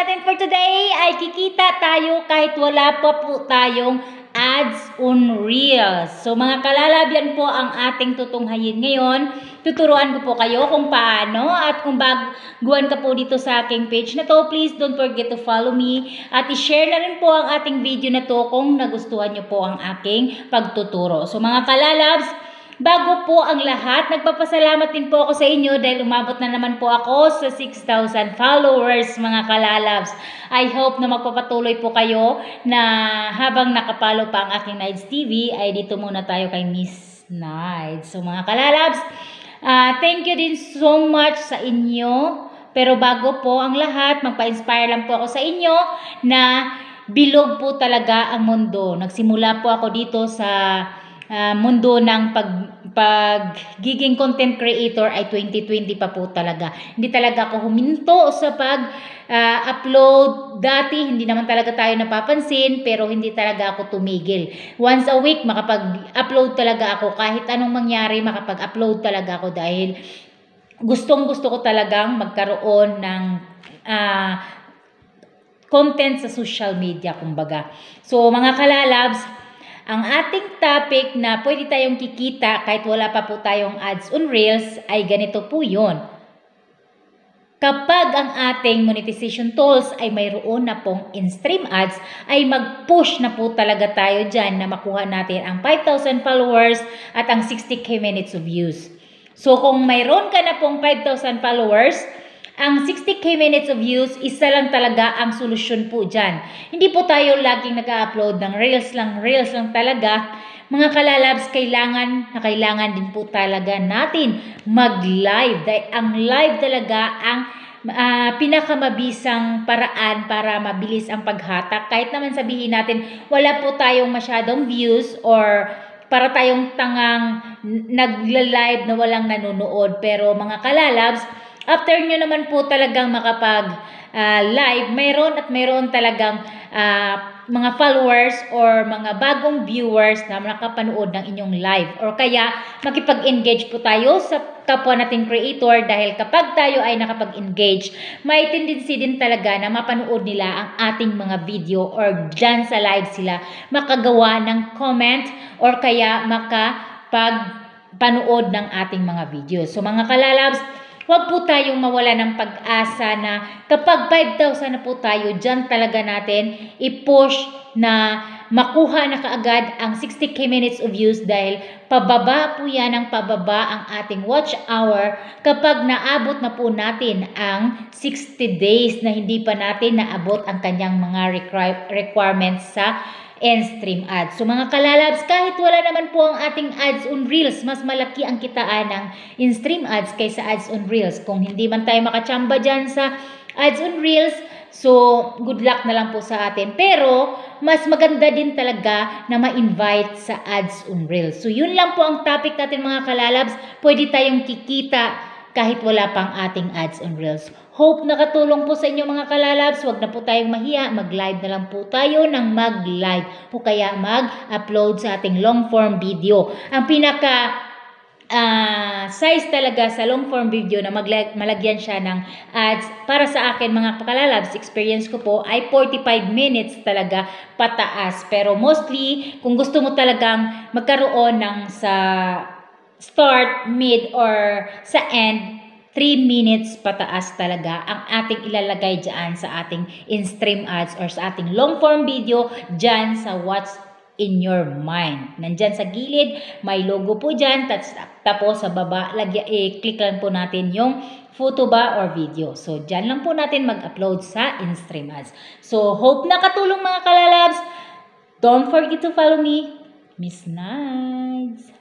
natin for today ay kikita tayo kahit wala pa po tayong ads on Reels. So mga kalalab, yan po ang ating tutunghayin ngayon. Tuturuan ko po kayo kung paano, at kung baguhan ka po dito sa aking page na to, please don't forget to follow me at i-share na rin po ang ating video na to kung nagustuhan nyo po ang aking pagtuturo. So mga kalalabs, bago po ang lahat, nagpapasalamat din po ako sa inyo dahil umabot na naman po ako sa 6,000 followers mga kalalabs. I hope na magpapatuloy po kayo na habang nakapalo pa ang aking Nides TV ay dito muna tayo kay Miss Nides. So mga kalalabs, thank you din so much sa inyo. Pero bago po ang lahat, magpa-inspire lang po ako sa inyo na bilog po talaga ang mundo. Nagsimula po ako dito sa mundo ng pagiging content creator ay 2020 pa po talaga. Hindi talaga ako huminto sa pag-upload. Dati hindi naman talaga tayo napapansin, pero hindi talaga ako tumigil. Once a week makapag-upload talaga ako. Kahit anong mangyari, makapag-upload talaga ako dahil gustong-gusto ko talagang magkaroon ng content sa social media, kumbaga. So mga kalalabs, ang ating topic na pwede tayong kikita kahit wala pa po tayong ads on Reels ay ganito po yun. Kapag ang ating monetization tools ay mayroon na pong in-stream ads, ay mag-push na po talaga tayo dyan na makuha natin ang 5,000 followers at ang 60k minutes of views. So kung mayroon ka na pong 5,000 followers, ang 60k minutes of views, isa lang talaga ang solusyon po dyan. Hindi po tayo laging nag-upload ng reels lang talaga. Mga kalalabs, kailangan din po talaga natin mag-live. Dahil ang live talaga ang pinakamabisang paraan para mabilis ang paghatak. Kahit naman sabihin natin, wala po tayong masyadong views or para tayong tangang nagla-live na walang nanonood. Pero mga kalalabs, after nyo naman po talagang makapag-live, mayroon talagang mga followers or mga bagong viewers na nakapanood ng inyong live. Or kaya makipag-engage po tayo sa kapwa nating creator dahil kapag tayo ay nakapag-engage, may tendency din talaga na mapanood nila ang ating mga video or dyan sa live sila makagawa ng comment or kaya makapagpanood ng ating mga videos. So mga kalalabs, huwag po tayong mawala ng pag-asa na kapag 5,000 na po tayo, dyan talaga natin i-push na makuha na kaagad ang 60k minutes of views dahil pababa po yan ng pababa ang ating watch hour kapag naabot na po natin ang 60 days na hindi pa natin naabot ang kanyang mga requirements sa in-stream ads. So mga kalalabs, kahit wala naman po ang ating ads on Reels, mas malaki ang kitaan ng in-stream ads kaysa ads on Reels. Kung hindi man tayo makachamba dyan sa ads on Reels, so good luck na lang po sa atin. Pero mas maganda din talaga na ma-invite sa ads on Reels. So yun lang po ang topic natin mga kalalabs. Pwede tayong kikita kahit wala pang ating ads on Reels. Hope nakatulong po sa inyo mga kalalabs. Huwag na po tayong mahiya. Mag-live na lang po tayo ng mag-live o kaya mag-upload sa ating long form video. Ang pinaka size talaga sa long form video na malagyan siya ng ads, para sa akin mga kalalabs, experience ko po ay 45 minutes talaga pataas. Pero mostly, kung gusto mo talagang magkaroon ng sa start, mid, or sa end, 3 minutes pataas talaga ang ating ilalagay dyan sa ating in-stream ads or sa ating long form video dyan sa what's in your mind. Nandyan sa gilid, may logo po dyan, tapos sa baba, click lang po natin yung photo ba or video. So, dyan lang po natin mag-upload sa in-stream ads. So, hope nakatulong mga kalalabs. Don't forget to follow me, Miss Nides.